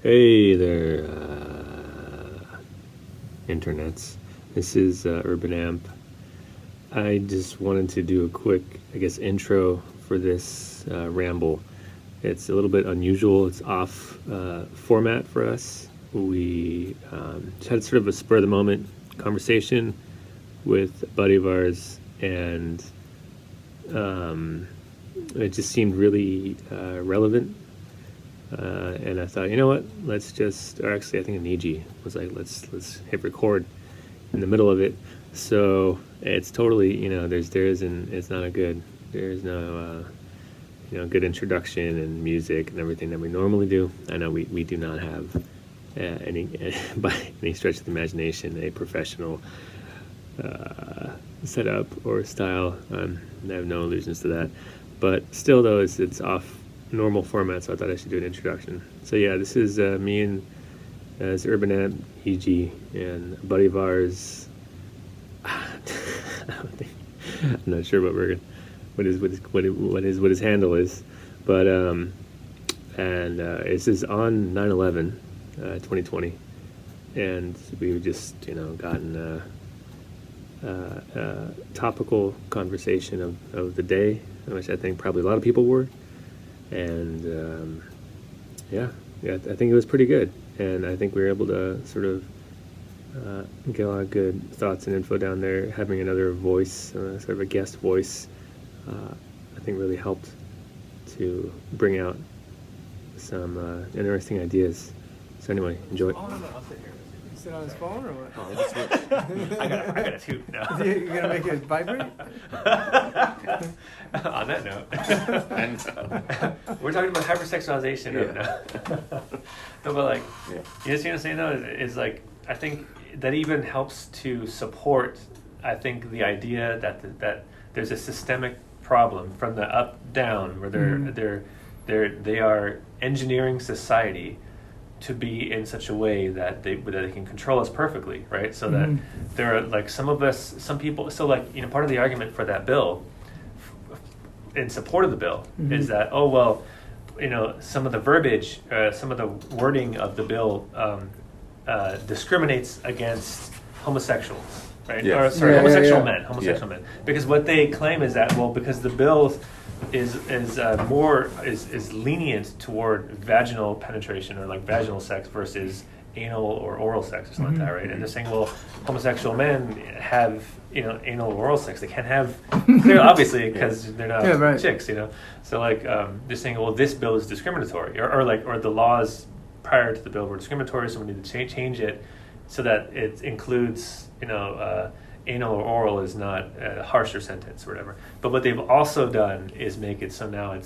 Hey there, internets. This is urbanamp. I just wanted to do a quick, intro for this ramble. It's a little bit unusual. It's off format for us. We just had sort of a spur of the moment conversation with a buddy of ours, and it just seemed really relevant. And I thought, you know what? Let's just, or actually, I think Niijii was like, let's hit record in the middle of it. So it's totally, it's not a good, there's no, good introduction and music and everything that we normally do. I know we do not have any, by any stretch of the imagination, a professional setup or style. I have no illusions to that. But still, though, it's off normal format, so I thought I should do an introduction. So yeah, this is me and it's urbanamp, Niijii, and a buddy of ours. I'm not sure what his handle is, but this is on 9/11, 2020, and we've just gotten a topical conversation of the day, which I think probably a lot of people were. And I think it was pretty good, and I think we were able to sort of get a lot of good thoughts and info down there. Having another voice, sort of a guest voice, I think really helped to bring out some interesting ideas. So anyway, enjoy. Oh, no, I'll sit here. You sit on his phone or what? Oh, I got a toot now. You're gonna make it vibrate? On that note, we're talking about hypersexualization right now. No, but like, you know what I'm saying though is like, I think that even helps to support, I think, the idea that there's a systemic problem from the up down where they are engineering society to be in such a way that they can control us perfectly, right? So that there are like some people. So like part of the argument for that bill, in support of the bill, is that some of the verbiage, some of the wording of the bill discriminates against homosexuals, right? Yes. Or sorry, homosexual men, Yeah. men, because what they claim is that because the bill is lenient toward vaginal penetration or like vaginal sex versus anal or oral sex or something like that, right? And they're saying, well, homosexual men have anal or oral sex. They can't have, obviously, because they're not chicks, So like they're saying, well, this bill is discriminatory, or the laws prior to the bill were discriminatory, so we need to change it so that it includes anal or oral is not a harsher sentence or whatever. But what they've also done is make it so now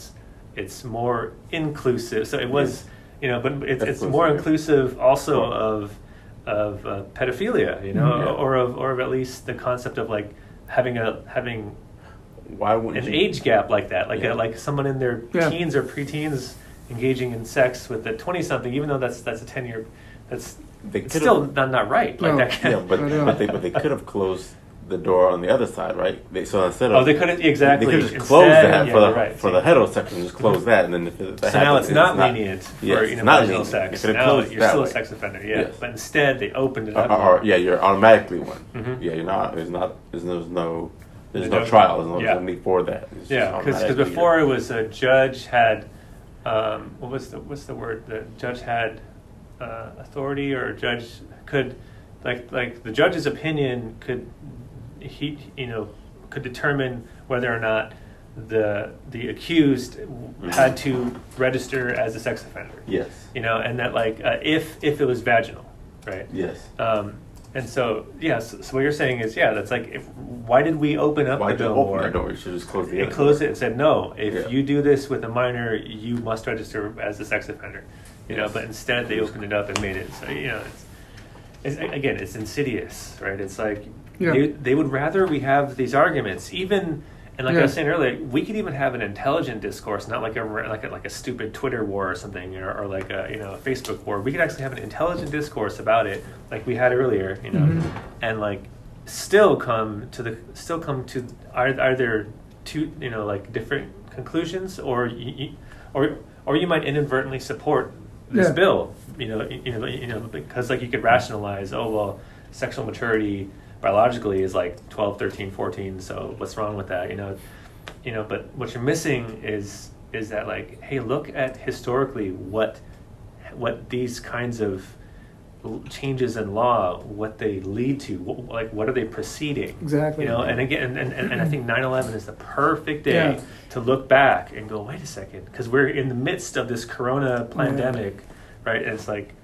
it's more inclusive. So it was, but it's more inclusive also of pedophilia, or of at least the concept of like having Why wouldn't an you? age gap like that, like someone in their teens or preteens engaging in sex with a 20-something, even though that's a 10-year, it's still not right. Like that. But they could have closed the door on the other side, right? So instead of they couldn't exactly. They could just close that for the heterosexual, just close that, and then if it so now it's not lenient for vaginal sex. Now you're still a sex offender, Yes. But instead they opened it up. You're automatically one. Yeah, you're not. There's no trial. There's no need for that. Because before it was a judge had what's the word? The judge had authority, or a judge could like the judge's opinion could determine whether or not the accused had to register as a sex offender. Yes. And that if it was vaginal, right? Yes. And so so what you're saying is that's like why did we open up the bill more? That door? You should just close the door. Closed it and said no. If you do this with a minor, you must register as a sex offender. But instead they opened it up and made it so it's insidious, right? It's like they would rather we have these arguments, even, and like I was saying earlier, we could even have an intelligent discourse, not like a stupid Twitter war or something, or like a Facebook war. We could actually have an intelligent discourse about it, like we had earlier, and like still come to are there two different conclusions, or you might inadvertently support this Yeah. bill, because like you could rationalize, oh well, sexual maturity biologically is like 12, 13, 14, so what's wrong with that, but what you're missing is that, like, hey, look at historically what these kinds of changes in law, what they lead to, what are they preceding? Exactly. And again, and I think 9/11 is the perfect day to look back and go, wait a second, because we're in the midst of this corona pandemic, right? And it's like,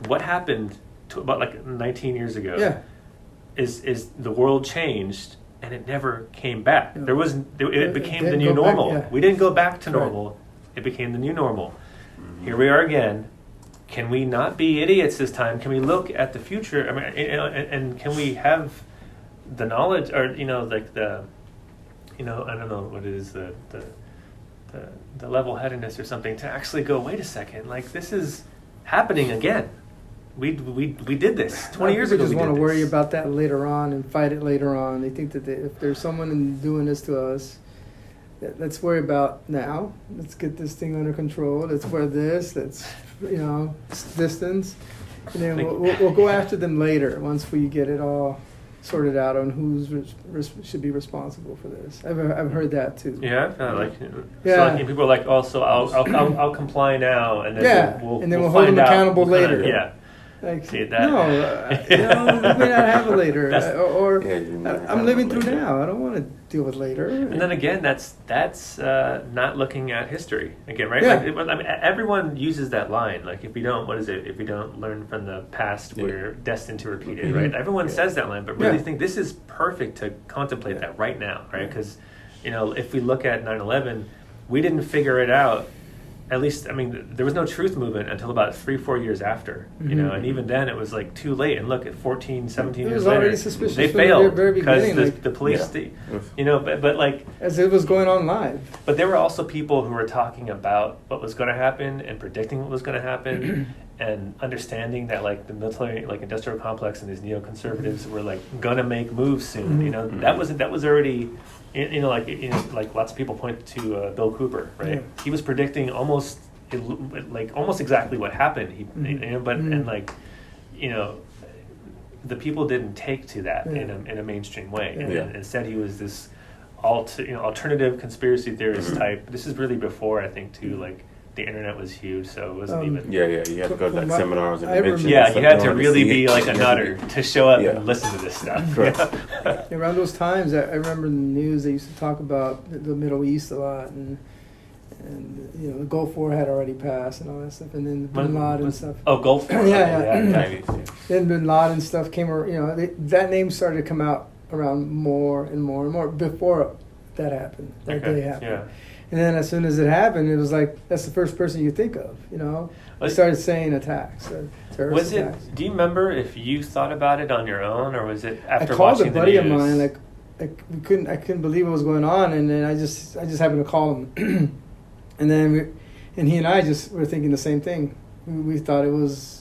what happened to about like 19 years ago? Yeah. Is the world changed and it never came back. Yeah. It became the didn't new go back, normal. yeah. We didn't go back to Right. normal. It became the new normal. Here we are again. Can we not be idiots this time? Can we look at the future? I mean, and can we have the knowledge, or like the, I don't know what it is, the level-headedness or something, to actually go, wait a second, like, this is happening again. We did this 20 years ago. People just want to worry this. about that later on and fight it later on. They think that if there's someone doing this to us, let's worry about now. Let's get this thing under control. Let's wear this. Let's, distance. And then we'll go after them later once we get it all sorted out on who's should be responsible for this. I've heard that too. Yeah, Yeah. So like, people are like, oh, so I'll comply now, and then we'll hold them find out. accountable later. Yeah. Like, See that? no, we may not have it later, or Yeah, I'm living through now. I don't want to deal with later. And then again, that's not looking at history again, right? Yeah. Like, I mean, everyone uses that line. Like, if we don't, what is it? If we don't learn from the past, we're destined to repeat it, right? Everyone says that line, but really think this is perfect to contemplate that right now, right? Because, if we look at 9/11, we didn't figure it out. At least, I mean, there was no truth movement until about 3-4 years after, and even then it was like too late. And look, at 14, 17 years later, they failed because the police, but like, as it was going on live. But there were also people who were talking about what was going to happen and predicting what was going to happen, and understanding that, like, the military, like, industrial complex and these neoconservatives were like gonna make moves soon. That was already. Like lots of people point to Bill Cooper, right? Yeah. He was predicting almost exactly what happened. The people didn't take to that in a mainstream way. And instead, he was this alternative conspiracy theorist type. This is really before, I think, too, like, the internet was huge, so it wasn't even. You had to go to like seminars and conventions. Yeah, you had to really be like a nutter to show up and listen to this stuff. Around those times, I remember in the news they used to talk about the Middle East a lot, and the Gulf War had already passed and all that stuff, and then Bin Laden stuff. Oh, Gulf War. yeah. Then Bin Laden stuff came around. That name started to come out around more and more and more before that happened. That day happened. Yeah. And then as soon as it happened, it was like, that's the first person you think of, They started saying attacks, terrorist attacks. Do you remember if you thought about it on your own, or was it after I called watching a buddy the news? of mine, I couldn't believe what was going on, and then I just happened to call him. And then he and I just were thinking the same thing. We thought it was...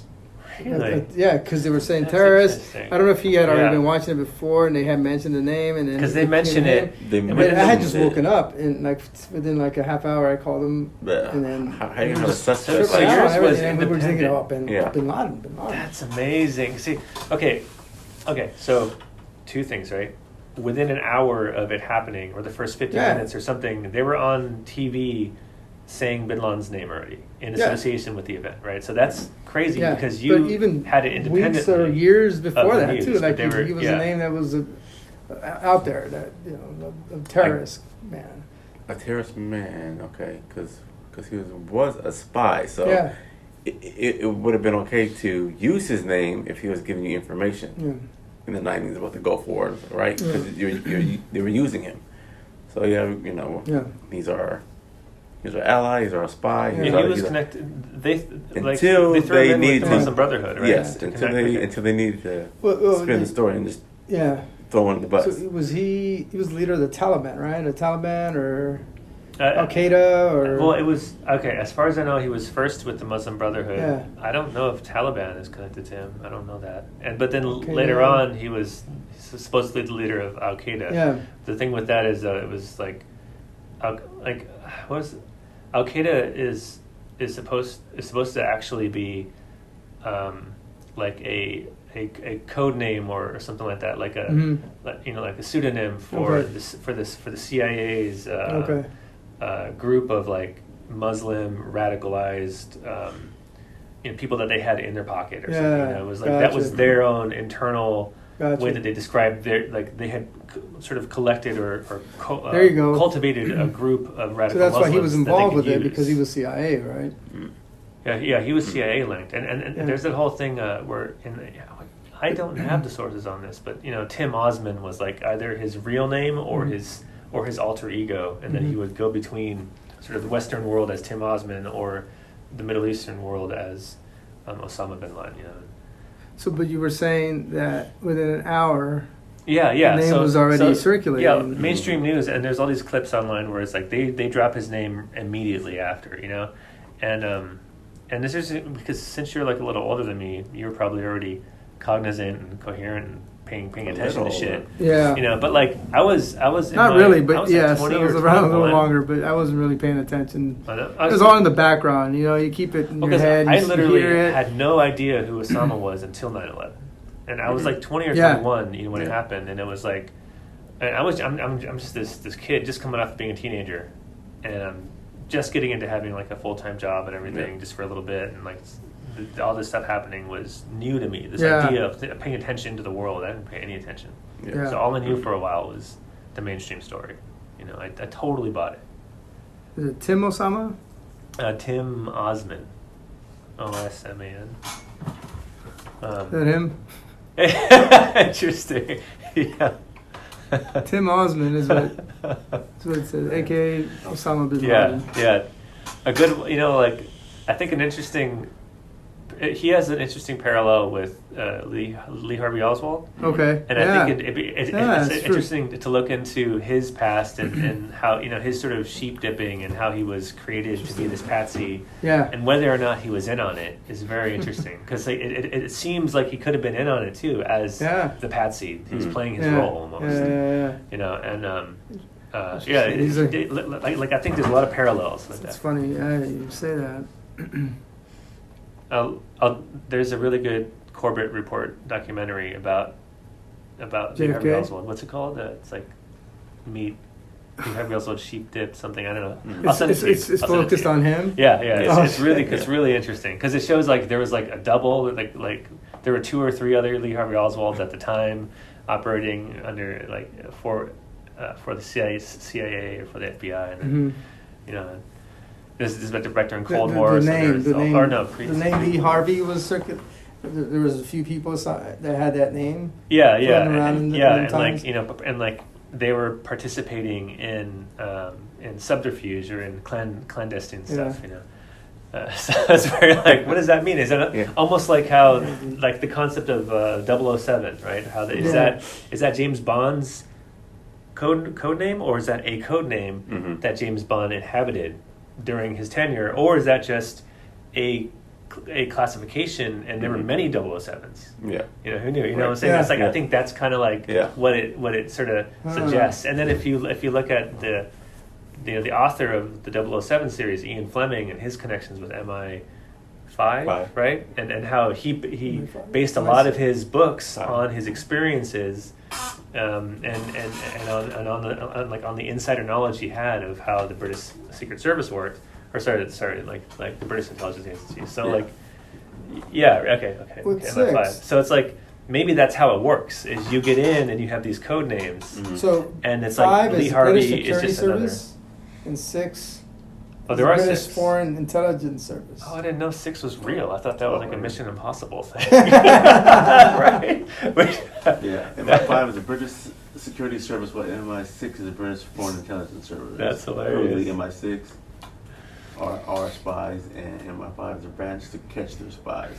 Really? Because they were saying That's terrorists. interesting. I don't know if he had already been watching it before, and they had mentioned the name, and then Because they mention it. But I had just woken up, and within like a half hour, I called him, and then how you have a suspect? So tripped out yours and was everything, and we were thinking, independent. Bin Laden. That's amazing. See, okay, so 2 things, right? Within an hour of it happening, or the first 50 minutes or something, they were on TV saying Bin Laden's name already in association with the event, right? So that's crazy because you even had it independently. Weeks or years before that news, too. Like he was a name that was out there, that a terrorist man. A terrorist man, okay, because he was a spy, so it would have been okay to use his name if he was giving you information in the 90s about the Gulf War, right? Because they were using him. So these are allies or a spy. He was connected. They until they threw him in needed with the Muslim Brotherhood, right? Yes, until they needed to spin the story and just throw under the bus. So was he was the leader of the Taliban, right? The Taliban or Al Qaeda or? Well, it was okay. As far as I know, he was first with the Muslim Brotherhood. Yeah. I don't know if Taliban is connected to him. I don't know that. But then later on, he was supposedly the leader of Al Qaeda. Yeah. The thing with that is it was like what was it? Al Qaeda is is supposed to actually be like a code name or something like that, like a like a pseudonym for the CIA's group of like Muslim radicalized people that they had in their pocket or something. It was like that was their own internal way that they described their, like they had sort of collected or cultivated a group of radical. So that's Muslims why he was involved with use. it, because he was CIA, right? Yeah, he was CIA linked, and there's that whole thing where I don't have the sources on this, but Tim Osman was like either his real name or his alter ego, and then he would go between sort of the Western world as Tim Osman or the Middle Eastern world as Osama bin Laden. So, but you were saying that within an hour, the name was already circulating. Yeah, mainstream news, and there's all these clips online where it's like they drop his name immediately after, and this is because since you're like a little older than me, you were probably already cognizant and coherent and paying attention to shit. Yeah. But like I was not really, but like yes, 20 I was or around a 21. little longer, but I wasn't really paying attention. It I was all in the background, you keep it in your head. I You literally hear it. had no idea who Osama was until 9/11, and I was like 20 or 21, when it happened, and it was like, and I'm just this kid just coming off of being a teenager, and I'm just getting into having like a full-time job and everything just for a little bit, and like all this stuff happening was new to me. This idea of paying attention to the world, I didn't pay any attention. So all I knew for a while was the mainstream story. I totally bought it. Is it Tim Osama? Tim Osman, Osman. Is that him? Interesting. Yeah. Tim Osman is what it says, aka Osama bin Laden. Yeah. A good, like I think he has an interesting parallel with Lee Harvey Oswald. Okay. And I think it's interesting to look into his past and how, his sort of sheep dipping and how he was created to be this patsy. Yeah. And whether or not he was in on it is very interesting, because it seems like he could have been in on it too as the patsy. He was playing his role almost. Like I think there's a lot of parallels with that. It's funny, you say that. There's a really good Corbett Report documentary about Lee Harvey Oswald. What's it called? It's like Lee Harvey Oswald sheep dip something. I don't know. It's focused on him. Yeah. It's really interesting, because it shows like there was like a double, like there were 2 or 3 other Lee Harvey Oswalds at the time operating under like for the CIA or for the FBI, and then, This is about during Cold War. The name Lee Harvey was there was a few people that had that name. And like they were participating in subterfuge or in clandestine stuff. So it's very like, what does that mean? Is that almost like how like the concept of 007, right? How is that James Bond's code name, or is that a code name that James Bond inhabited during his tenure, or is that just a classification, and there were many 007s? Who knew? Who know what I'm saying? That's like I think that's kind of like what it sort of suggests. And then if you look at the author of the 007 series, Ian Fleming, and his connections with MI5, right? And how he based a lot of his books on his experiences, and on the insider knowledge he had of how the British Secret Service worked, or like the British intelligence agency. So okay. MI5. So it's like maybe that's how it works: is you get in and you have these code names. So and it's like Lee Harvey is just Service, and 6. There are British 6. Foreign Intelligence Service. Oh, I didn't know 6 was real. I thought that was like a Mission Impossible thing. Right? MI5 is the British Security Service, while MI6 is the British Foreign Intelligence Service. That's hilarious. The MI6 are spies, and MI5 is a branch to catch their spies.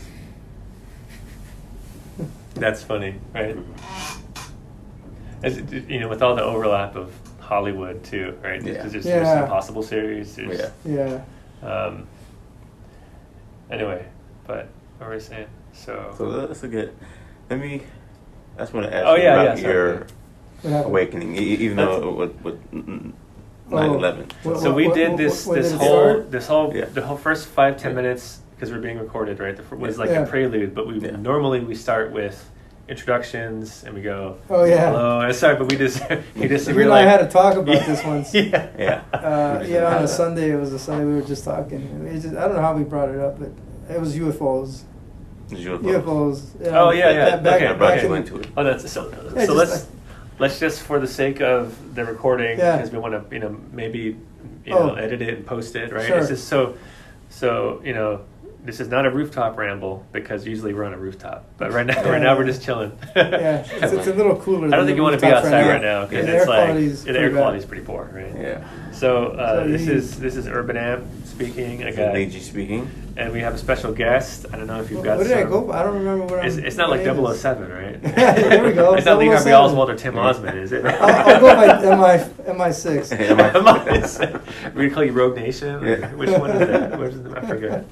That's funny, right? As, with all the overlap of Hollywood too, right? Because there's the Impossible series. Anyway, but what were we saying? So that's a good. I just want to ask you about your awakening, even though 9/11. So we did this when this did it whole start? Yeah. the whole first 5-10 Yeah. minutes, because we're being recorded, right? Was like Yeah. a prelude, but we Yeah. normally we start with introductions and we go, Oh, yeah. hello. And sorry, but we just We were and like, I had to talk about this once. yeah. Yeah. On a Sunday, it was a Sunday we were just talking. I don't know how we brought it up, but it was UFOs. UFOs. Oh yeah. Back, Okay, back okay. in, Went to it. Oh, that's so. Yeah, So just let's just for the sake of the recording, Yeah. because we want to maybe Oh. edit it and post it, right? Sure. It's just so this is not a rooftop ramble because usually we're on a rooftop, but right now we're just chilling. yeah, it's a little cooler. I don't think you want to be outside right now because The it's air like quality's the pretty air bad. quality is pretty poor, right? Yeah. So So this you- is urbanamp speaking. I This is got, Niijii speaking. and we have a special guest. I don't know if you've got. Where did I some- go? I don't remember what It's not like 007, right? Yeah, there we go. It's not Lee Harvey 007. Oswald or Tim Osmond, is it? I'll go by MI6. We call you Rogue Nation. Or Yeah. Which one is that? Which is I forget.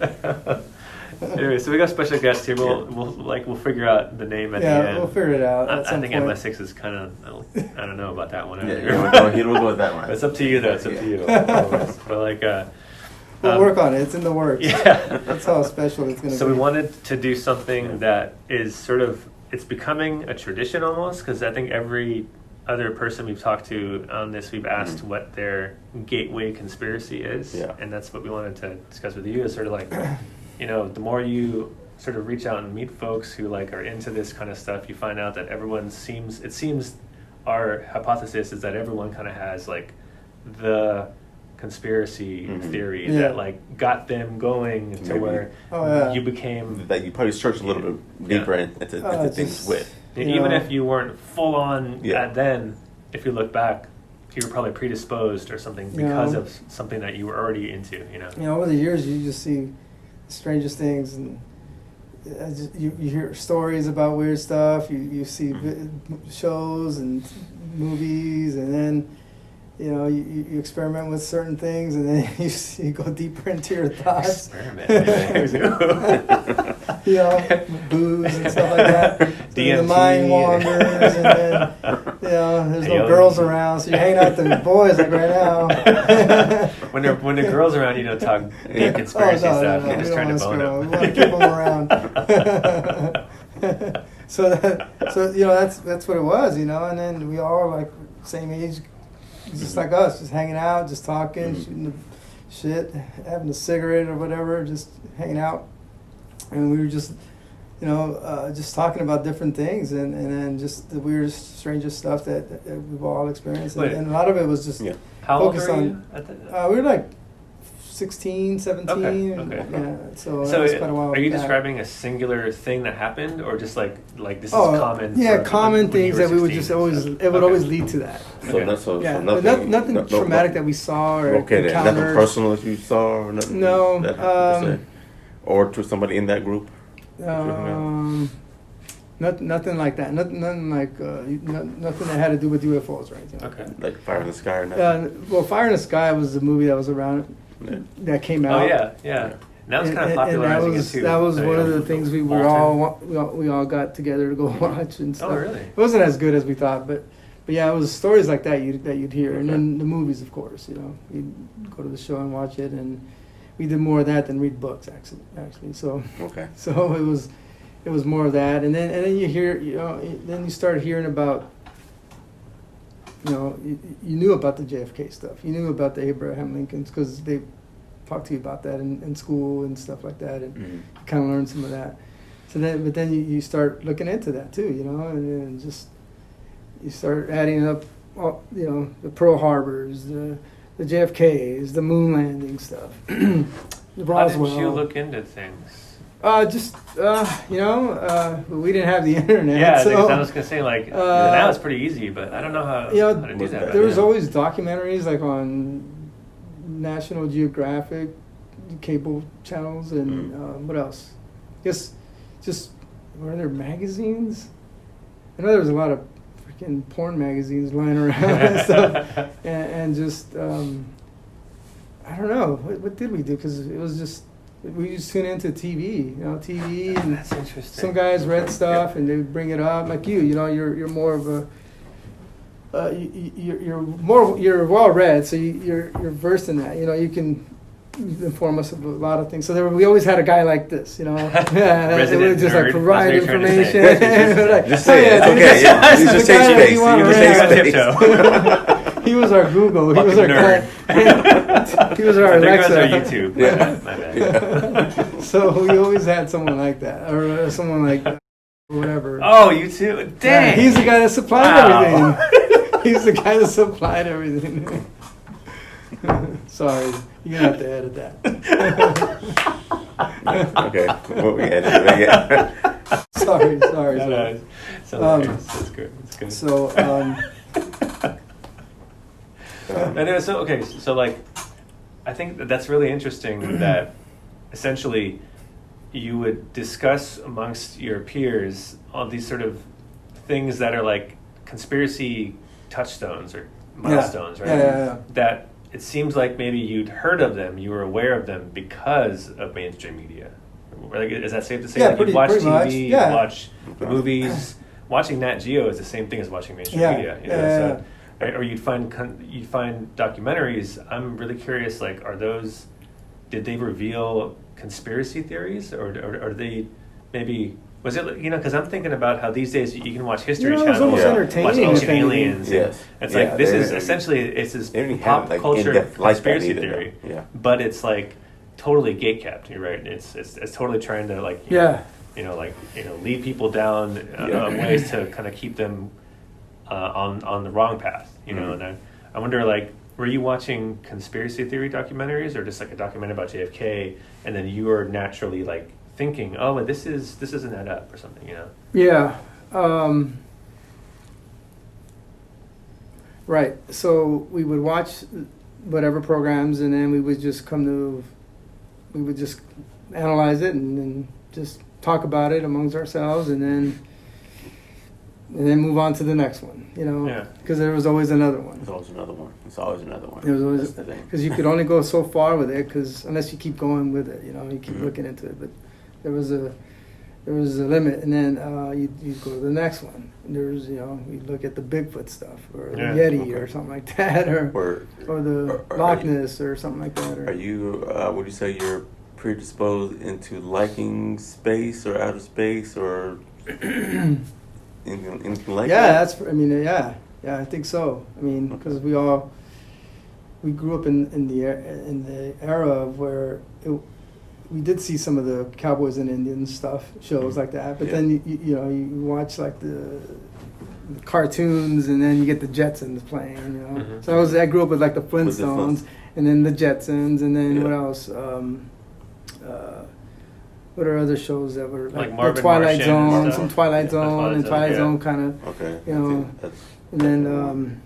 Anyway, so we got a special guest here. We'll figure out the name at the end. We'll figure it out at I some think point. MI6 is kind of. I don't know about that one. Yeah, either. he don't go with that one. It's up to you, though. It's up to you. But like, We'll work on it. It's in the works. yeah. That's how special it's going to So be. we wanted to do something that is sort of, it's becoming a tradition almost, because I think every other person we've talked to on this, we've asked what their gateway conspiracy is. Yeah. And that's what we wanted to discuss with you, is sort of like, the more you sort of reach out and meet folks who like are into this kind of stuff, you find out that it seems our hypothesis is that everyone kind of has like the conspiracy theory Yeah. that like got them going to Maybe. where Oh, yeah. you became, That you probably search a little bit deeper into things just- with. even know. if you weren't full on Yeah. then, if you look back, you were probably predisposed or something because of something that you were already into, Over the years, you just see the strangest things, and you hear stories about weird stuff. You see shows and movies, and then you experiment with certain things, and then you go deeper into your thoughts. Experiment. Booze and stuff like that. So the DMT. mind wanders, and then there's no girls around, so you hang out with the boys like right now. when the girls around, you don't talk deep conspiracy stuff. You're we just don't trying to wanna bone screw them. We want to keep them around. so that's what it was, and then we all like same age, just like us, just hanging out, just talking, shooting the shit, having a cigarette or whatever, just hanging out, and we were just just talking about different things, and then just the weirdest, strangest stuff that we've all experienced, and a lot of it was just How old focused are on. you? We were like 16, 17. Okay. Yeah, so that So was quite a while are you back. describing a singular thing that happened, or just like this is common? Yeah, for common when you things were that we would 16 just and always, stuff? it would Okay. always lead to that. So Okay. that's so Yeah, nothing, but nothing traumatic that we saw or Okay, nothing encountered. personal that you saw or nothing. No, that happened per se? Or to somebody in that group. Nothing like that. Nothing like nothing that had to do with UFOs or anything. Okay. Like Fire in the Sky or nothing. Well, Fire in the Sky was the movie that was around that came out. Oh yeah. Now it's kind of And popularizing it too. that was So, one yeah. of the things we were we all got together to go watch and stuff. Oh really? It wasn't as good as we thought, but yeah, it was stories like that you'd hear, and then the movies, of course. You'd go to the show and watch it, and we did more of that than read books actually. So Okay. so it was more of that, and then you hear then you start hearing about you knew about the JFK stuff, you knew about the Abraham Lincolns because they talked to you about that in school and stuff like that, and you kind of learned some of that. So then you start looking into that too, and then just you start adding up, the Pearl Harbors, the JFKs, the moon landing stuff, the Roswell. How did you look into things? We didn't have the internet. Yeah, so, I was gonna say now it's pretty easy, but I don't know how to do that. There was always documentaries like on National Geographic, cable channels, and what else? Just were there magazines? I know there was a lot of freaking porn magazines lying around and stuff, and just I don't know what did we do, because it was just. We used to tune into TV, TV, and That's interesting. some guys read stuff and they would bring it up. Like you're more of you're well read, so you're versed in that. You know, you can inform us of a lot of things. So we always had a guy like this, you know, Resident it would just like nerd. provide That's what you're trying to information. say. Like, Just say it. yeah, It's okay. Yeah. You just change face. You just change face. He was our Google. He was our nerd. he was our So there goes Alexa. our YouTube. Yeah. My bad. So we always had someone like that, or someone like whatever. Oh, you too? Yeah, Dang. he's the guy that supplied Wow. everything. He's the guy that supplied everything. Sorry, you're gonna have to edit that. Okay. What we edited again? sorry. No, it's hilarious. That's good. It's good. So, Anyway, so okay, so like, I think that's really interesting that essentially you would discuss amongst your peers all these sort of things that are like conspiracy touchstones or milestones, right? Yeah. That it seems like maybe you'd heard of them, you were aware of them because of mainstream media. Like, is that safe to say? Yeah, Like, you watch pretty much, TV, yeah. you watch movies. Watching Nat Geo is the same thing as watching mainstream Yeah, media. You know? yeah. So, or you'd find documentaries. I'm really curious. Like, did they reveal conspiracy theories, or they maybe? Was it, you know, because I'm thinking about how these days you can watch History You know, it was Channel, almost Yeah. entertaining. watch if Ancient anything. Aliens. Yes. It's Yeah, like this they is didn't- essentially it's this they didn't pop have, like, culture in-depth like that conspiracy either, theory, though. Yeah. but it's like totally gatekept. You're right. It's totally trying to like Yeah. lead people down Yeah. ways to kind of keep them on the wrong path. You know, Mhm. and I wonder, like, were you watching conspiracy theory documentaries or just like a documentary about JFK, and then you were naturally like thinking, oh, but this isn't that up or something, you know? Yeah. Right. So we would watch whatever programs, and then we would just analyze it and then just talk about it amongst ourselves, and then move on to the next one. You know, Yeah. because there was always another one. There's always another one. There's always another one. There was always, That's the thing. because you could only go so far with it, because unless you keep going with it, you know, you keep Mhm. looking into it. But there was a limit, and then you go to the next one. And there's, you know, you look at the Bigfoot stuff, or Yeah, the Yeti, okay. or something like that, or the are Loch you- Ness, or something like that. Or, Are you? Would you say you're predisposed into liking space or outer space or anything like yeah, that? that's. I mean, yeah, I think so. I mean, because we grew up in the era of where we did see some of the Cowboys and Indians stuff, shows like that. But Yeah. then you watch like the cartoons, and then you get the Jetsons playing. You know, Mhm. so I grew up with like the With the Flintstones, and then the Jetsons, and then Yeah. what else? What are other shows that were Like the Marvin Twilight Martian Zone, and some stuff. Twilight Yeah, Zone, and Twilight yeah. Zone kind of, Okay. you know, I think that's and then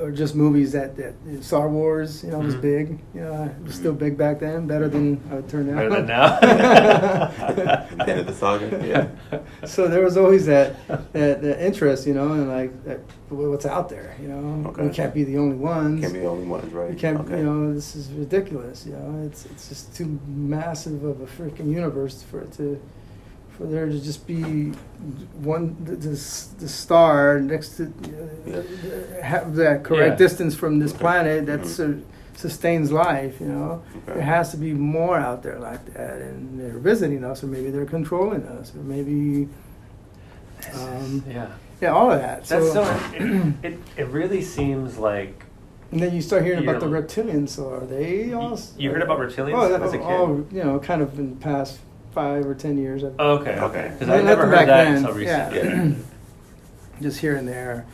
or just movies that Star Wars, you know, was Mhm. big. You know, it was still big back then, better than how it turned out. Better than now. the end of the saga. Yeah. So there was always that interest, you know, and like what's out there, you know. Okay. We can't be the only ones. Can't be the only ones, right? We can't, Okay. you know, this is ridiculous, you know. It's just too massive of a freaking universe for there to just be the star next to have that correct Yeah. distance from this Okay. planet that Mhm. sustains life, you know. Okay. There has to be more out there like that, and they're visiting us, or maybe they're controlling us, or maybe Yeah. all of that. That's so. It really seems like. And then you start hearing about the You're- reptilians. So are they all? You heard about reptilians Oh, as a kid? all, you know, kind of in the past 5 or 10 years. I've Okay. Okay. Because Nothing I never heard back that then, until recently. yeah. Just here and there.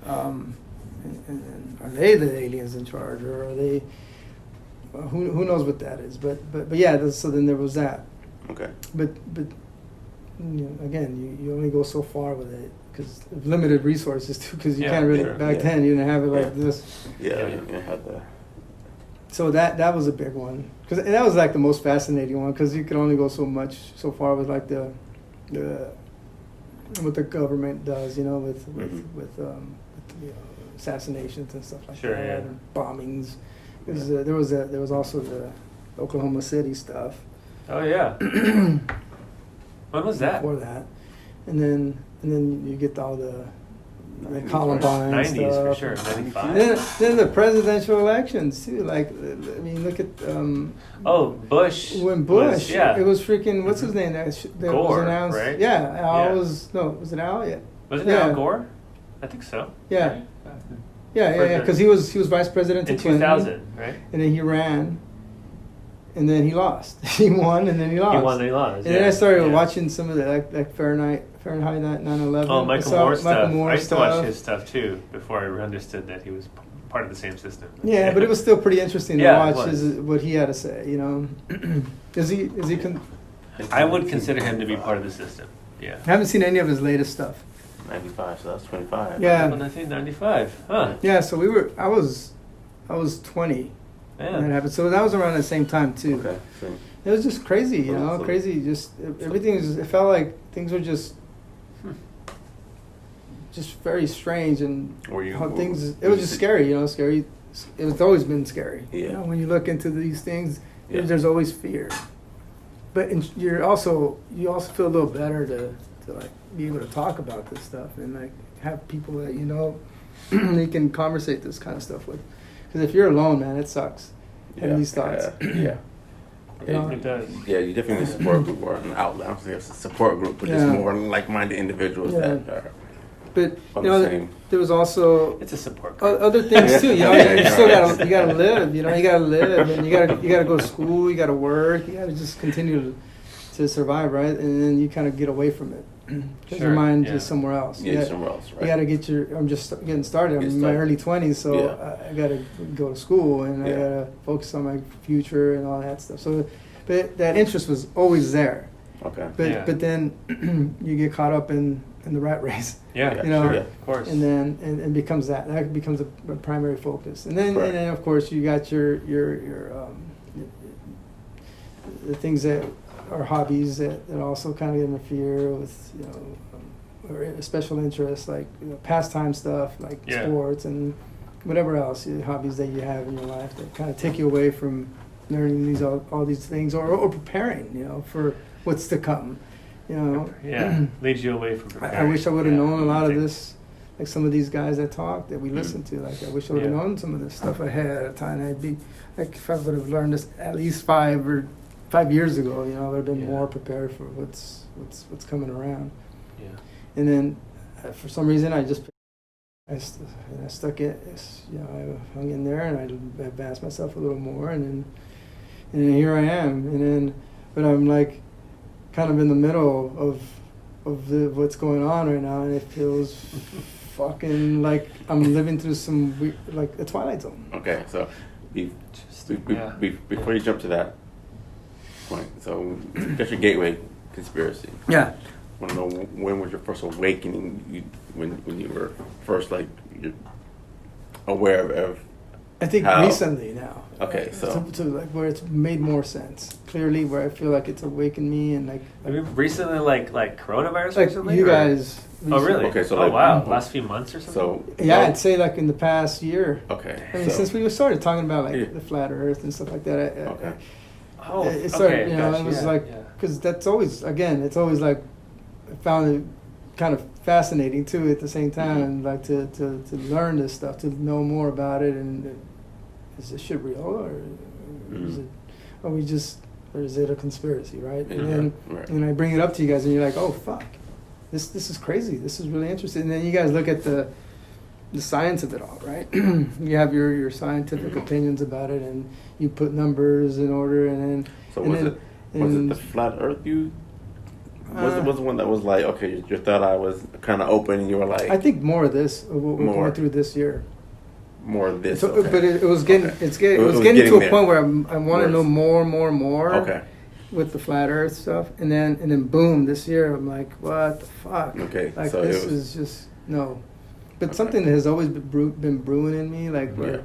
And are they the aliens in charge, or are they? Who knows what that is? But yeah. So then there was that. Okay. But you know, again, you only go so far with it because of limited resources too. Because you Yeah, can't really sure. back Yeah. then you didn't have it like Yeah. this. Yeah. Yeah. You had the. So that was a big one, because that was like the most fascinating one, because you could only go so far with like the what the government does, you know, with you know, assassinations and stuff like Sure, that, yeah. and bombings. There was also the Oklahoma City stuff. Oh yeah. When was that? Before that, and then you get all the the Columbine 90s for stuff. sure, 95. Then the presidential elections too. Like, I mean, look at Bush. when Bush, yeah. it was freaking what's his name that Gore, was announced. right? Yeah, Yeah. was it Al? Yeah. Wasn't Yeah. it Al Gore? I think so. Yeah. Right? Yeah, because he was vice president In to Clinton, 2000, right? and then he ran, and then he lost. He won, and then he lost. He won and he lost. And then I started yeah. watching some of the like Fahrenheit 9/11. Oh, Michael Moore stuff. Moore I used stuff. to watch his stuff too before I understood that he was part of the same system. Yeah, but it was still pretty interesting to Yeah, it watch was. what he had to say. You know, is he? I would consider him to be part of the system. Yeah. I haven't seen any of his latest stuff. 95, so that's 25. Yeah. Well, I think 95. Huh. Yeah, so I was 20 when that Man. happened. So that was around the same time too. Okay. So, It was just crazy, you know, So- crazy. Just everything was. It felt like things were just very strange, and were you? how things. It were was you just sit- scary, you know. Scary. It's always been scary. Yeah. You know, when you look into these things, Yeah. there's always fear. But you also feel a little better to like be able to talk about this stuff and like have people that you know you can conversate this kind of stuff with. Because if you're alone, man, it sucks having these thoughts. Yeah. You know? It does. Yeah, you definitely need a support group or an outlet. I'm saying it's a support group, but Yeah. just more like-minded individuals Yeah. that are But on you the know, same. there was also It's a support group. other things too. You know, Yeah. you still you gotta live. You know, you gotta live, and you gotta go to school. You gotta work. You gotta just continue to survive, right? And then you kind of get away from it because Sure, your mind yeah. is somewhere else. Yeah, somewhere else, right? You gotta get your. I'm just getting started. I'm Get in my started. early 20s, so Yeah. I gotta go to school and Yeah. I gotta focus on my future and all that stuff. So, but that interest was always there. Okay. But Yeah. but then you get caught up in the rat race. Yeah, you know, sure, yeah. of course. And then and becomes that becomes a primary focus, and then Correct. of course you got your the things that are hobbies that also kind of interfere with or special interests like pastime stuff like Yeah. sports and whatever else hobbies that you have in your life that kind of take you away from learning all these things or preparing for what's to come. Yeah, leads you away from I preparing. wish I would have Yeah. known a lot of this, like some of these guys that talk that we listen to. Like I wish I would have Yeah. known some of this stuff ahead of time. I'd be like if I would have learned this at least 5 years ago. I would have been Yeah. more prepared for what's coming around. Yeah. And then for some reason I stuck it. I hung in there and I advanced myself a little more, and then here I am. But I'm like kind of in the middle of what's going on right now, and it feels fucking like I'm living through some like a Twilight Zone. Okay, so before you jump to that point, so that's your gateway conspiracy. Yeah. I want to know when was your first awakening? When you were first you're aware of I think how? recently now. Okay, so to like where it's made more sense clearly, where I feel like it's awakened me and like I mean, recently, like coronavirus like recently? you or- guys. Oh, really? Okay, so oh, like- wow. Last few months or something? so Yeah, I'd say like in the past year. okay. I mean, so, since we started talking about like Yeah. the flat Earth and stuff like that. Okay. Oh, It started, okay. it gotcha, was yeah, like, yeah. because that's always, again, it's always like, I found it kind of fascinating too at the same time, like to learn this stuff, to know more about it, and is this shit real, or is it, or is it a conspiracy, right? Yeah, And then, right. and I bring it up to you guys, and you're like, oh, fuck, this is crazy, this is really interesting, and then you guys look at the science of it all, right? You have your scientific opinions about it, and you put numbers in order, and then. So and was then, it the flat Earth you? Was the one that was like, okay, your third eye was kind of open, and you were like, I think more of this, of what we're More. going through this year. more of this. So, okay. but it was getting, Okay. it was getting to a there. point where I want to know Worse. more. Okay. With the flat Earth stuff, and then boom, this year I'm like, what the fuck? Okay, Like so this it was- is just no. But Okay. something that has always been brewing in me, like where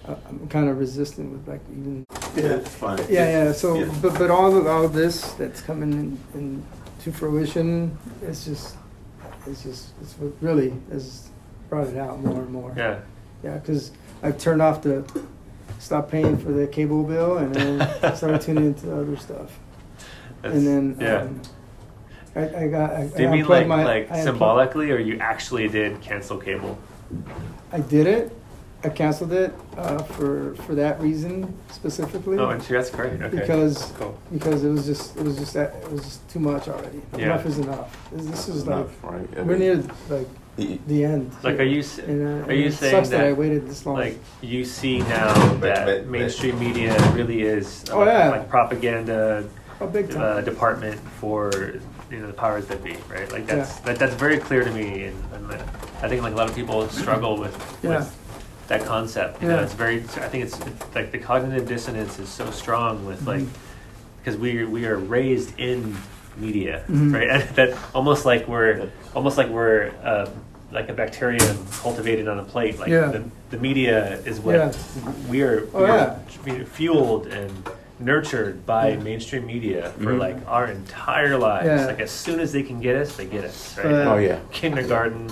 Yeah. I'm kind of resistant with like even. Yeah, it's fine. Yeah. So, Yeah. but all of this that's coming in to fruition, it's what really has brought it out more and more. Yeah. Yeah, because I've turned off stop paying for the cable bill, and then started tuning into other stuff. That's- And then, yeah. I Do you mean unplugged like I unplugged- symbolically, or you actually did cancel cable? I did it. I canceled it for that reason specifically. Oh, and that's great. Okay. Because Cool. it was just too much already. Yeah. Enough is enough. This is like Enough, right? I we're mean, near like the end. Like, are you And, are you it saying sucks that I that waited this long? like you see now that but- mainstream media really is Oh, yeah. like propaganda big time. department for the powers that be, right? Like that's very clear to me, and I think like a lot of people struggle with that concept. You know, it's very. I think it's like the cognitive dissonance is so strong with like because we are raised in media, right? And that almost like we're like a bacterium cultivated on a plate. Like the media is what we are fueled and nurtured by mainstream media for like our entire lives. Like as soon as they can get us, they get us, right? Oh yeah. Kindergarten,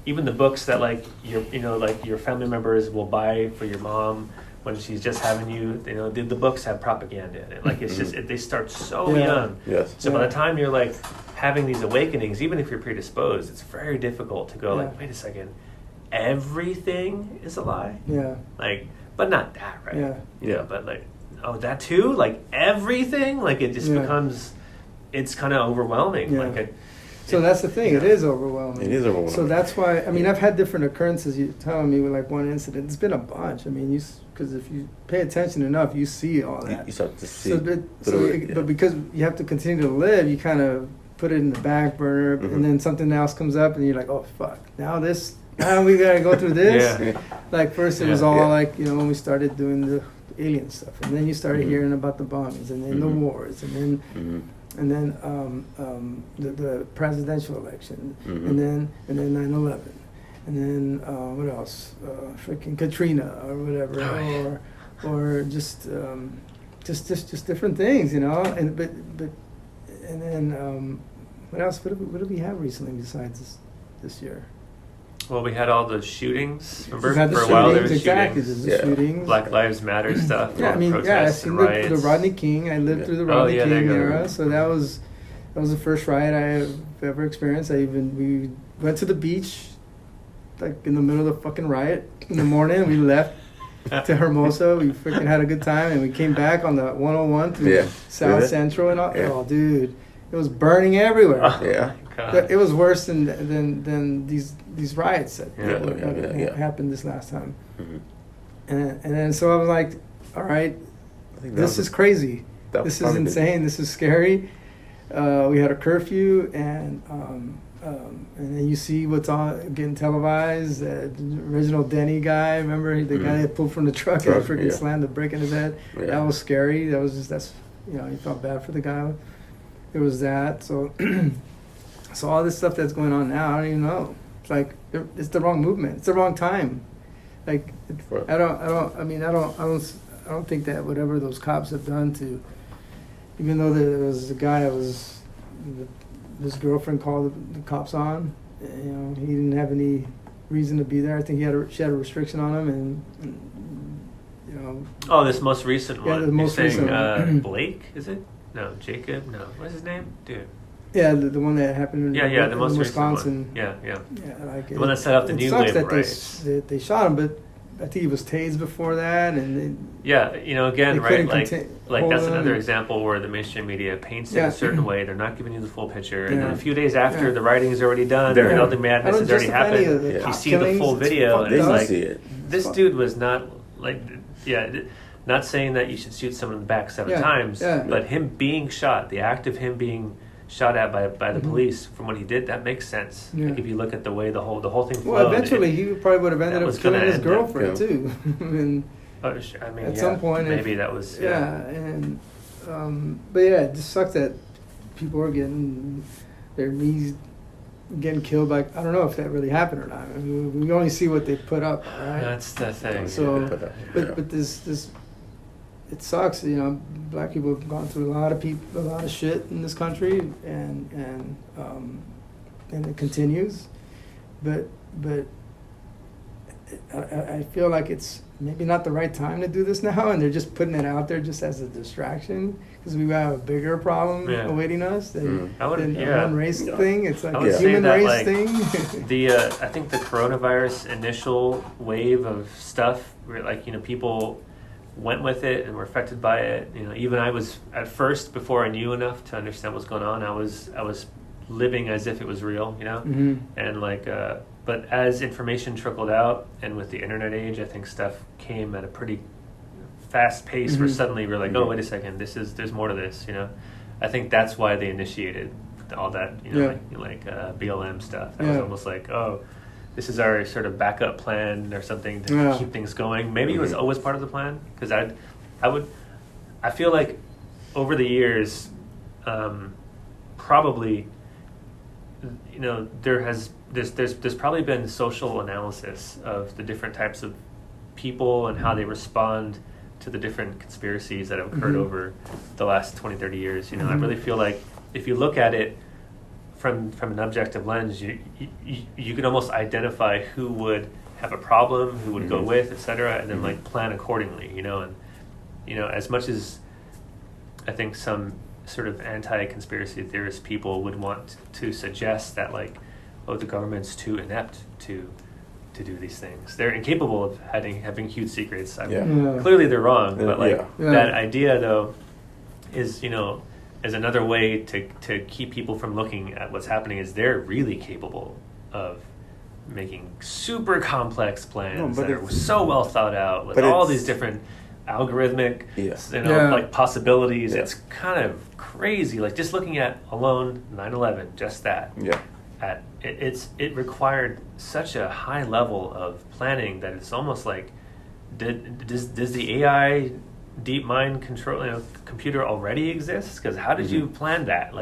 even the books that like your family members will buy for your mom when she's just having you, the books have propaganda in it. Like it's just they start so young. Yes. So by the time you're like having these awakenings, even if you're predisposed, it's very difficult to go like, wait a second, everything is a lie. Yeah. Like, but not that, right? Yeah. Yeah. But like, oh, that too? Like everything? Like it just becomes, it's kind of overwhelming. Yeah. Like So that's the thing. It is overwhelming. It is overwhelming. So that's why. I mean, I've had different occurrences. You telling me with like one incident. It's been a bunch. I mean, because if you pay attention enough, you see all that. You start to see. But because you have to continue to live, you kind of put it in the back burner, and then something else comes up, and you're like, oh fuck, now we gotta go through this. Yeah. Like first it was all like when we started doing the alien stuff, and then you started hearing about the bombings, and then the wars, and then. And then the presidential election, and then 9/11, and then what else? Freaking Katrina or whatever, or just different things, And but and then what else? What did we have recently besides this year? well, we had all the shootings. Remember, We've had the for a while there was exactly, shootings. the shootings. Black Lives Matter stuff. Yeah, I mean, I've protests seen and the riots. Rodney King. I lived through the Oh, Rodney yeah, there King you go. era, so that was the first riot I have ever experienced. We went to the beach, like in the middle of the fucking riot in the morning. We left to Hermosa. We freaking had a good time, and we came back on the 101 through South Central and all. Yeah. Oh, dude, it was burning everywhere. Yeah. God. It was worse than these riots that Yeah. happened this last time. Mhm. And then so I was like, all right, I think this is crazy. This is probably insane. This is scary. We had a curfew, and then you see what's on getting televised. The original Denny guy, remember the guy that pulled from the truck and freaking slammed the brick in his head. Yeah. That was scary. You felt bad for the guy. There was that. So so all this stuff that's going on now, I don't even know. It's like it's the wrong movement. It's the wrong time. Like I don't think that whatever those cops have done to, even though there was a guy that was, his girlfriend called the cops on, he didn't have any reason to be there. I think she had a restriction on him, and Oh, this most recent one. the most You're saying, recent one. Blake, is it? No, Jacob? No. What's his name? Dude. yeah, the one that happened in The most Wisconsin. recent one. Yeah. Yeah, like The one that set up the it new sucks label that rights. they shot him, but I think he was tased before that, and Yeah, again, They right? couldn't Like hold that's on. another example where the mainstream media paints it Yeah. a certain way. They're not giving you the full picture, and then Yeah. a few days after Yeah. the writing is already done, There. all the I madness don't has already justify any of happened. the You cop see the killings. full It's video, and fucked it's Then you up. like see it. this dude was not like, not saying that you should shoot someone in the back seven times, but him being shot, the act of him being shot at by the police from what he did, that makes sense. Yeah. Like if you look at the way the whole thing flowed. Well, eventually he probably would have ended that up was killing gonna his end up, girlfriend too. And I mean, at some point, maybe that was and but yeah, it just sucks that people are getting their knees getting killed by. I don't know if that really happened or not. I mean, we only see what they put up, right? That's the thing. So, Yeah. but this it sucks. Black people have gone through a lot of shit in this country, and it continues. But I feel like it's maybe not the right time to do this now, and they're just putting it out there just as a distraction because we have a bigger problem awaiting us than a one race thing. It's like a human race thing. I think the coronavirus initial wave of stuff, where people went with it and were affected by it. Even I was at first, before I knew enough to understand what's going on, I was living as if it was real, and but as information trickled out, and with the internet age, I think stuff came at a pretty fast pace where suddenly we're like, oh, wait a second, there's more to this, I think that's why they initiated all that, BLM stuff. That was almost like, oh, this is our sort of backup plan or something to keep things going. Maybe it was always part of the plan, because I feel like over the years, probably, there's probably been social analysis of the different types of people and how they respond to the different conspiracies that have occurred over the last 20, 30 years. I really feel like if you look at it from an objective lens, you can almost identify who would have a problem, who would go with, et cetera, and then plan accordingly, and as much as I think some sort of anti-conspiracy theorist people would want to suggest that the government's too inept to do these things. They're incapable of having huge secrets. Clearly they're wrong, but that idea though is is another way to keep people from looking at what's happening. Is they're really capable of making super complex plans that are so well thought out with all these different algorithmic possibilities. It's kind of crazy. Just looking at alone 9/11, just that. It required such a high level of planning that it's almost like, does the AI deep mind control computer already exist? Because how did you plan that?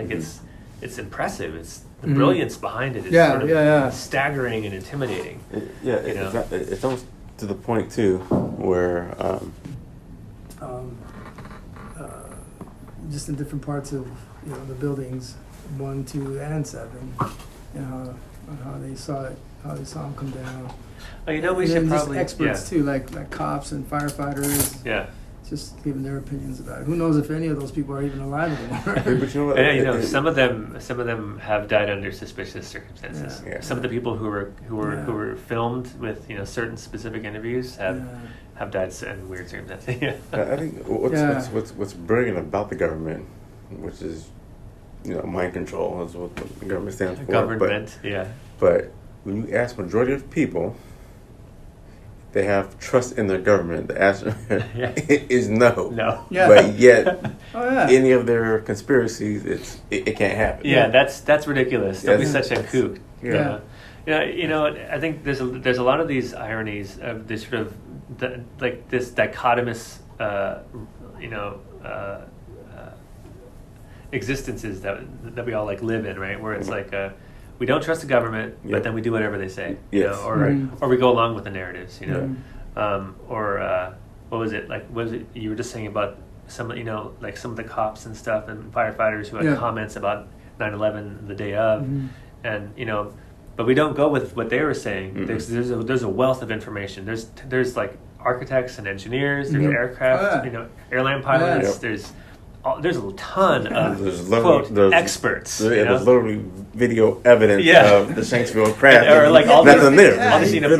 It's impressive. It's the brilliance behind it is sort of staggering and intimidating. It's almost to the point too where just in different parts of the buildings 1, 2, and 7. On how they saw it, how they saw them come down. We should probably experts too, like cops and firefighters. Just giving their opinions about it. Who knows if any of those people are even alive anymore? But you know what? Some of them have died under suspicious circumstances. Some of the people who were filmed with certain specific interviews have died in weird circumstances. I think what's brilliant about the government, which is mind control, is what the government stands for. Government, But when you ask majority of people, they have trust in their government. The answer is no. No. But yet, any of their conspiracies, it can't happen. That's ridiculous. Don't be such a kook. I think there's a lot of these ironies of this sort of this dichotomous existences that we all live in, right? Where it's we don't trust the government, but then we do whatever they say, or we go along with the narratives, or what was it you were just saying about some some of the cops and stuff and firefighters who had comments about 9/11 the day of, and but we don't go with what they were saying. There's a wealth of information. There's architects and engineers. There's aircraft, airline pilots. There's a ton of quote experts. There's literally video evidence of the Shanksville crash. Or all nothing there. All these you don't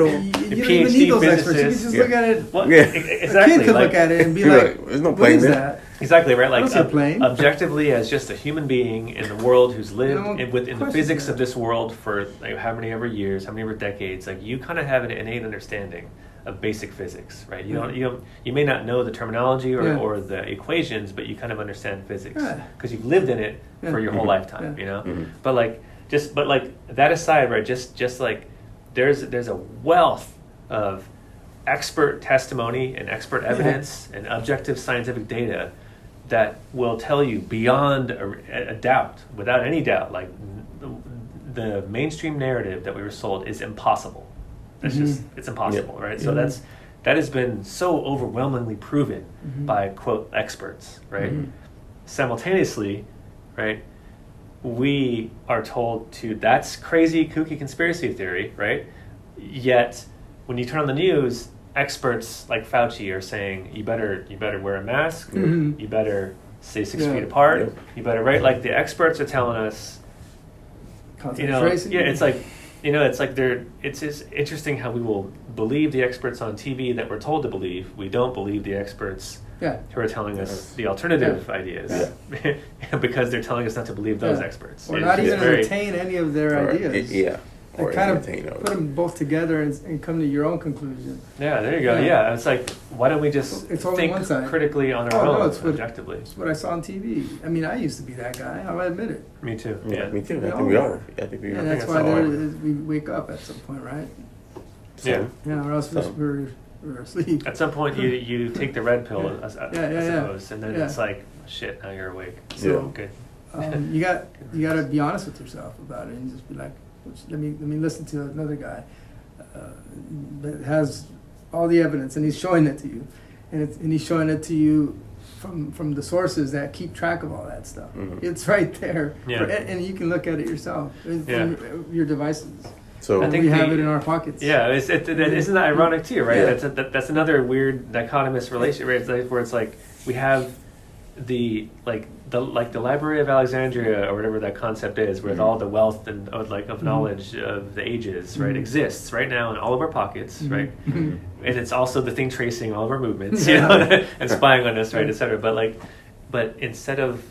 even need those experts. You can just look at it. Exactly. A kid could look at it and be there's no plane there. Exactly right. Objectively, as just a human being in the world who's lived within the physics of this world for how many ever years, how many ever decades, you kind of have an innate understanding of basic physics, right? You may not know the terminology or the equations, but you kind of understand physics because you've lived in it for your whole lifetime, But that aside, right? Just there's a wealth of expert testimony and expert evidence and objective scientific data that will tell you beyond a doubt, without any doubt, the mainstream narrative that we were sold is impossible. It's impossible, right? So that has been so overwhelmingly proven by quote experts, right? Simultaneously, right, we are told that's crazy, kooky conspiracy theory, right? Yet when you turn on the news, experts like Fauci are saying you better wear a mask, Mhm. you better stay 6 Yeah. feet apart, Yep. you better like the experts are telling us. Contact You know, tracing. yeah, it's like it's just interesting how we will believe the experts on TV that we're told to believe. We don't believe the experts Yeah. who are telling us the alternative ideas because they're telling us not to believe those Yeah. experts. Or It's not just even very- entertain any of their Or, ideas. yeah. And Or kind of entertain those. put them both together and come to your own conclusion. Yeah, there you go. Yeah. Yeah, it's like, why don't we just It's all on think one side. critically on our Oh, no, own, it's what- objectively? It's what I saw on TV. I mean, I used to be that guy. I'll admit it. Me too. Yeah, me too. We I all think we are. all. I think we And all. that's that's why all. we wake up at some point, right? Yeah. Yeah, or else So- we're asleep. At some point, you take the red pill, I suppose, and then Yeah. it's like, shit, now you're awake. So- So good. You got to be honest with yourself about it and just be like, let me listen to another guy that has all the evidence and he's showing it to you, and he's showing it to you from the sources that keep track of all that stuff. Mhm. It's right there, Yeah. and you can look at it yourself from Yeah. your devices. So I And think we have the- it in our pockets. Yeah, isn't that ironic too, right? Yeah. That's another weird dichotomous relationship, right? It's like, where it's like we have the Library of Alexandria or whatever that concept is, where Mhm. all the wealth and of Mhm. knowledge of the ages, right, Mhm. exists right now in all of our pockets, Mhm. right? Mhm. And it's also the thing tracing all of our movements, Yeah. you know, and spying on us, right, et cetera. But instead of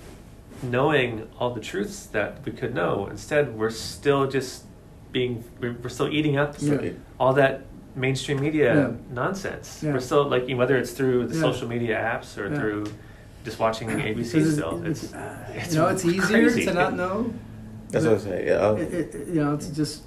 knowing all the truths that we could know, instead we're still just we're still eating up Yeah. all that mainstream media Yeah. nonsense. Yeah. We're still like, whether it's through the Yeah. social media apps or Yeah. through just watching ABC Because still. it's It's easier crazy. to not know. that's what I say. Yeah. To just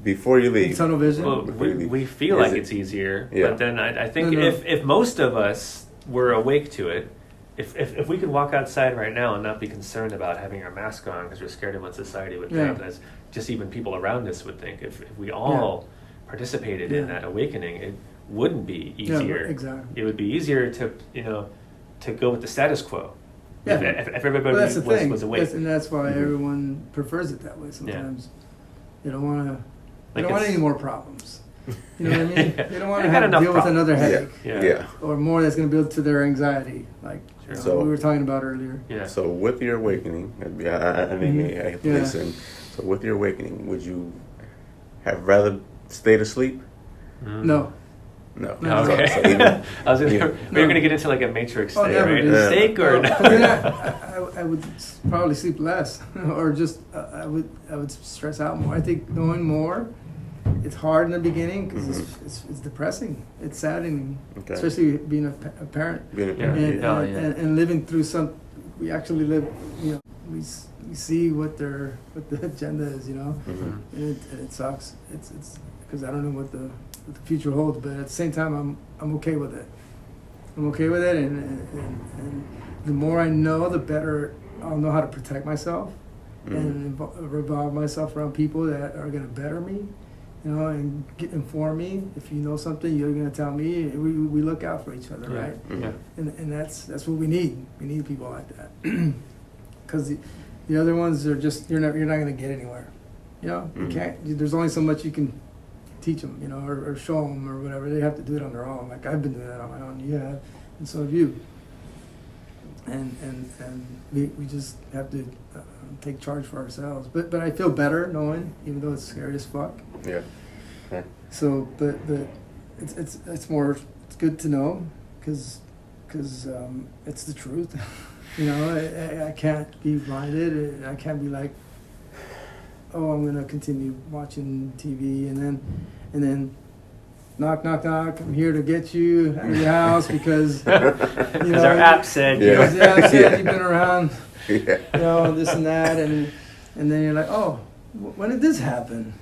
Before you leave. tunnel vision. Well, we feel Is like it- it's easier, Yeah. but then I think No, no. if most of us were awake to it, if we could walk outside right now and not be concerned about having our mask on because we're scared of what society would Yeah. think, as just even people around us would think, if we all participated in Yeah. that awakening, it wouldn't be Yeah, easier. exactly. It would be easier to go with the status quo. Yeah. If everybody Well, that's the thing. was awake. And that's why Mhm. everyone prefers it that way sometimes. They don't want to. They Like don't want it's- any more problems. You know what I mean? They don't want They to got have to enough deal with problems. another Yeah. headache Yeah. or more that's going to build to their anxiety, like Sure. So- we were talking about earlier. Yeah. So with your awakening, I mean, I have to Yeah. listen. So with your awakening, would you have rather stayed asleep? Mm. No. No. No. Okay. So even- I was gonna, Yeah. we were No. gonna get into like a Matrix Oh, thing, never, right? dude. Steak or No, 'cause then I would probably sleep less, or just I would stress out more. I think knowing more, it's hard in the beginning because it's depressing, it's saddening, Okay. especially being a parent Being a Yeah. parent. and, and living through some. We actually live, we see what the agenda is, Mhm. and it sucks. It's because I don't know what the future holds, but at the same time, I'm okay with it. I'm okay with it, and the more I know, the better I'll know how to protect myself and revolve myself around people that are going to better me, and inform me. If you know something, you're going to tell me. We look out for each other, Yeah. right? Mhm. Yeah. And that's what we need. We need people like that, because the other ones are just you're not going to get anywhere. You Mhm. can't. There's only so much you can teach them, or show them or whatever. They have to do it on their own. Like I've been doing that on my own. You have, and so have you. And we just have to take charge for ourselves. But I feel better knowing, even though it's scary as fuck. Yeah. Okay. So, but it's more. It's good to know, because it's the truth. I can't be blinded. I can't be like, oh, I'm gonna continue watching TV and then knock, I'm here to get you out of your house because Because our app said, Yeah. because the app said Yeah. you've been around, Yeah. this and that, and then you're like, oh, when did this happen?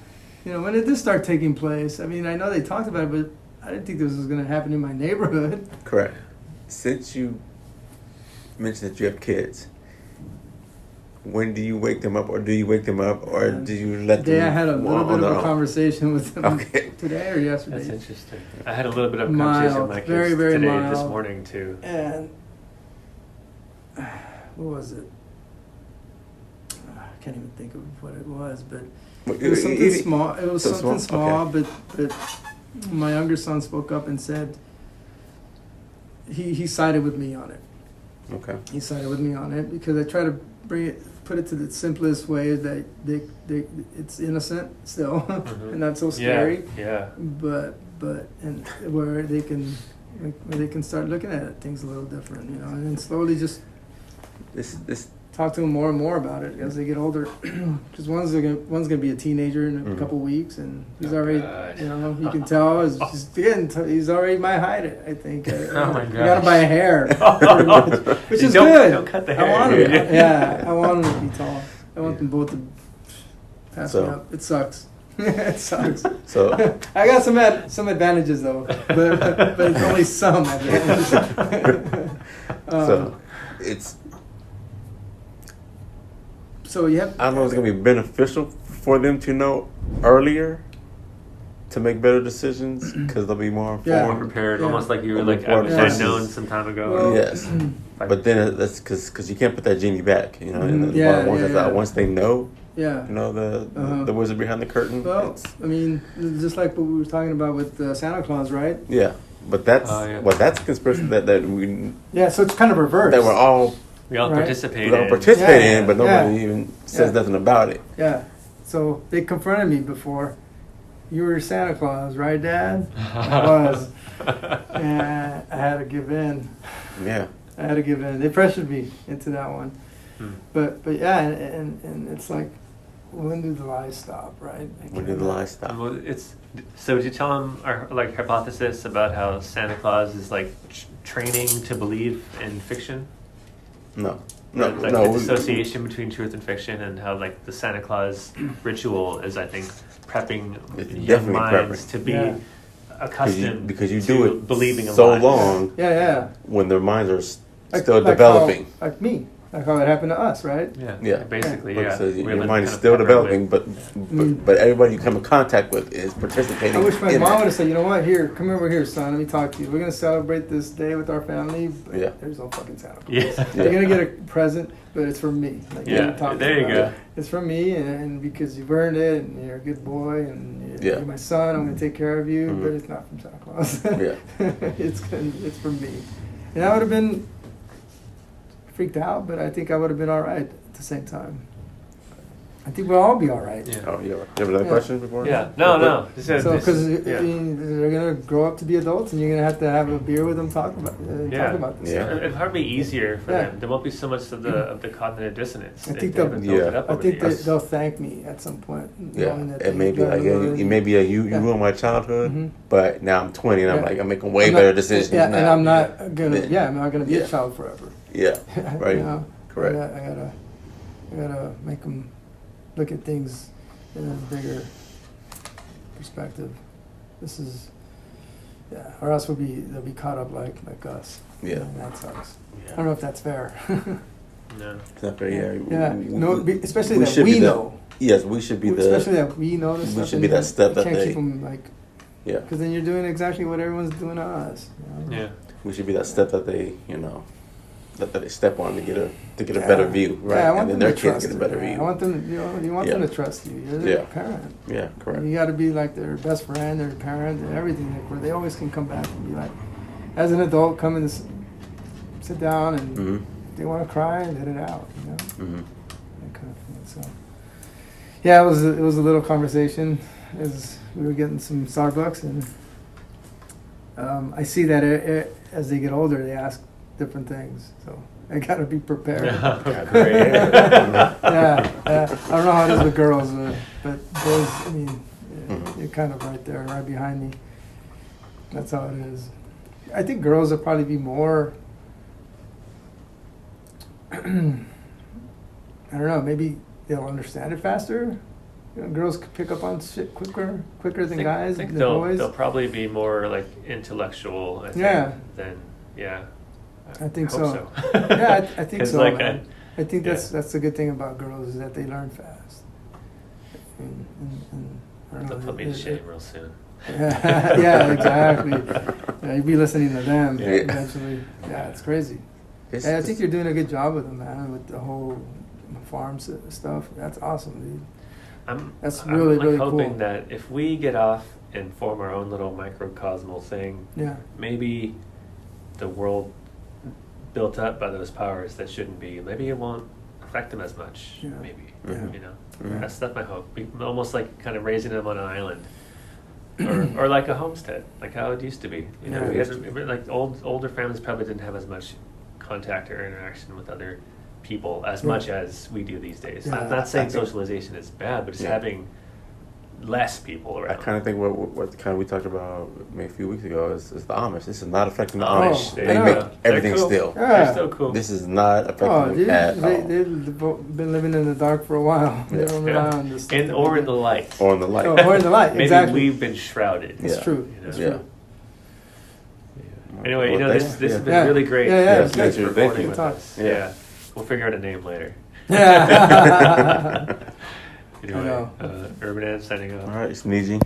When did this start taking place? I mean, I know they talked about it, but I didn't think this was gonna happen in my neighborhood. Correct. Since you mentioned that you have kids, when do you wake them up, or do you wake them up, or do you let them? Today I had a little on bit their of a own? conversation with them Okay. today or yesterday. That's interesting. I had a little bit of a conversation with my kids Very, very today, mild. this morning too. And what was it? I can't even think of what it was, but Well, it was something it- small. It was so something small? small, Okay. but my younger son spoke up and said he sided with me on it. Okay. He sided with me on it because I try to put it to the simplest way that it's innocent still and not so scary. Yeah. But and where they can start looking at things a little different, you know, and then slowly just This talk to them more and more about it as they get older. Because one's gonna be a teenager in a couple weeks, and he's already, God. you know, you can tell he's already my height. I think. Oh my I gotta gosh. buy a hair, which is Don't- good. don't cut the I hair. want him. Yeah, I want him to be tall. I want them both to pass me So- up. It sucks. It sucks. so I got some advantages though, but it's only some advantages. so it's So you have. I don't know if it's gonna be beneficial for them to know earlier to make better decisions because they'll be more Yeah. More informed. prepared, Yeah. almost like you were More like, I wish informed I'd known versus- some time ago. Well, Yes. But then that's because you can't put that genie back, you know. And the Yeah, bottom line is yeah. that once they know, Yeah. you know, Uh-huh. the wizard behind the curtain. Well, it's, I mean, just like what we were talking about with Santa Claus, right? yeah, but that's Yeah. that's a conspiracy that we Yeah, so it's kind of reversed. that we're all We all Right. participate we all in. participate Yeah. in, but nobody Yeah. even says Yeah. nothing about it. Yeah. So they confronted me before. You were Santa Claus, right, Dad? I was. And I had to give in. Yeah, I had to give in. They pressured me into that one. But yeah, and it's like, when do the lies stop, right? when did the lies stop? Well, so did you tell him our like hypothesis about how Santa Claus is like training to believe in fiction? No, Like no. the dissociation between truth and fiction, and how like the Santa Claus ritual is, I think, prepping It's young definitely minds prepping. to be Yeah. accomed because you to do it believing in so lies. long Yeah. when their minds are Like- still like developing. How, like me. Like how it happened to us, right? Yeah, Yeah. basically, Like I yeah. said, We're, your like, mind is kind of still peppered developing, with- but everybody you come in contact with is participating. I wish my in mom that. would have said, you know what, here, come over here, son, let me talk to you. We're going to celebrate this day with our family, but Yeah. there's no fucking Santa Claus. Yeah. You're going to get a present, but it's from me. Like Yeah, we were talking there you about. go. It's from me, and because you've earned it, and you're a good boy, and Yeah. you're my son, I'm going to take care of you, Mhm. but it's not from Santa Claus. Yeah. It's from me. And I would have been freaked out, but I think I would have been all right at the same time. I think we'll all be all right. Yeah. Oh, yeah. You have another Yeah. question before? Yeah. No. So, because yeah. they're gonna grow up to be adults, and you're gonna have to have a beer with them, talk about this. Yeah. stuff. It'll probably be easier for Yeah. them. There won't be so much of the cognitive dissonance. I if think they haven't they'll- built it up I over think the years. they'll thank me at some point. Yeah, knowing that it may be got like, a yeah, little- it may be you Yeah. ruined my childhood, Mhm. but now I'm 20 and I'm Yeah. like, I'm making way I'm better not- decisions Yeah, now. and I'm not gonna. Then- Yeah, I'm not gonna be Yeah. a child forever. Yeah, right. You know? Correct. I gotta make them look at things in a bigger perspective. This is, yeah, or else they'll be caught up like us. Yeah. And that sucks. I Yeah. don't know if that's fair. No. It's not fair, yeah. Yeah, no, especially that should we be the- know. Yes, we should be Especially the. that we know this we stuff. should and be that step you that can't they- keep them like, Yeah, because then you're doing exactly what everyone's doing to us. You know? Yeah. we should be that step that they, that they step on to get a Yeah. better view, right? Yeah, I want and then them their to kids trust get a you, better man. view. I want them, you want them Yeah. to trust you. You're their Yeah. parent. Yeah, correct. You got to be like their best friend, their parent, and everything. Like, where they always can come back and be like, as an adult, come and sit down, and Mm-hmm. if they want to cry, let it out. You know, Mm-hmm. that kind of thing. So, yeah, it was a little conversation as we were getting some Starbucks, and I see that as they get older, they ask different things. So I got to be prepared. Yeah. Yeah, I don't know how it is with girls, but boys, I mean, Mhm. you're kind of right there, right behind me. That's how it is. I think girls will probably be more, I don't know, maybe they'll understand it faster. Girls could pick up on shit quicker than guys, I think than they'll boys. probably be more like intellectual. I think, Yeah. Than I think hope so. Yeah, I think 'Cause, so. like, Man. I think yeah. that's the good thing about girls is that they learn fast. And I don't They'll know, put me to shame real soon. yeah, exactly. Yeah, you'll be listening to them Yeah. eventually. Yeah, it's crazy. Hey, I think you're doing a good job with them, man, with the whole farm stuff. That's awesome, dude. That's I'm really, like really hoping cool. that if we get off and form our own little microcosmal thing, Yeah. maybe the world built up by those powers that shouldn't be, maybe it won't affect them as much. Yeah. Maybe, Yeah. you know, Yeah. that's my hope. Almost like kind of raising them on an island, or like a homestead, like how it used to be. You know, Yeah. like older families probably didn't have as much contact or interaction with other people as much as we do these days. Yeah. Not saying I think- socialization is bad, but just Yeah. having less people I around. kind of think what kind of we talked about maybe a few weeks ago is the Amish. This is not affecting the Oh, Amish. there They you make go. everything They're cool. still. Yeah. They're still cool. This is not affecting Oh, them at all. they've been living in the dark for a while. They don't rely on this stuff. and or in the light. Or in the light. Oh, or in the light, Maybe exactly. we've been shrouded. It's Yeah. true. You know? It's Yeah. true. Anyway, you Well, know, thanks. this has been Yeah. really great. Yeah, yeah, it's Thanks good. for Thank recording you. with Talk. us. Yeah. Yeah. We'll figure out a name later. Yeah. Anyway, know. Urban Ant signing off. All right, it's Niijii.